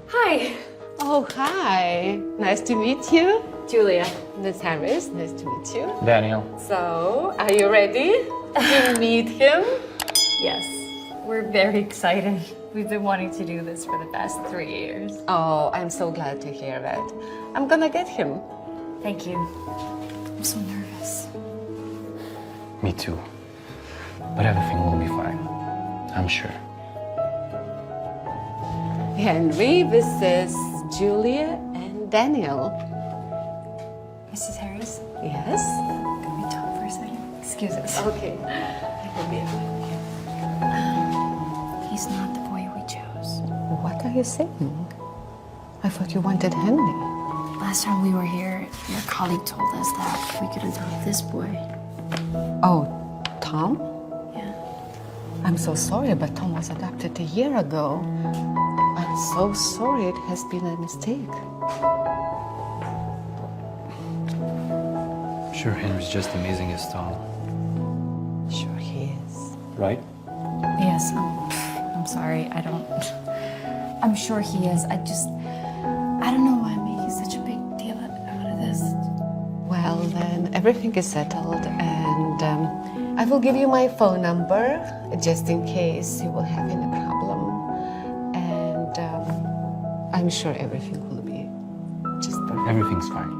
Hi, Oh, hi. Nice to meet you. Julia. Miss Harris, nice to meet you. Daniel. So, are you ready to meet him? Yes, we're very excited. We've been wanting to do this for the past 3 years. Oh, I'm so glad to hear that. I'm gonna get him. Thank you. I'm so nervous. Me too. But everything will be fine. I'm sure. Henry, this is Julia and Daniel. Mrs. Harris, Yes? can we talk for a second? Excuse us. Okay. I will be right here. He's not the boy we chose. What are you saying? I thought you wanted Henry. Last time we were here, your colleague told us that we could adopt this boy. Oh, Tom? Yeah. I'm so sorry, but Tom was adopted a year ago. I'm so sorry, it has been a mistake. Sure, Henry's just amazing as Tom. Sure he is. Right? Yes, I'm sorry. I'm sure he is. I don't know why I'm making such a big deal out of this. Well, then everything is settled, and I will give you my phone number just in case you will have any problem. And I'm sure everything will be just perfect. Everything's fine.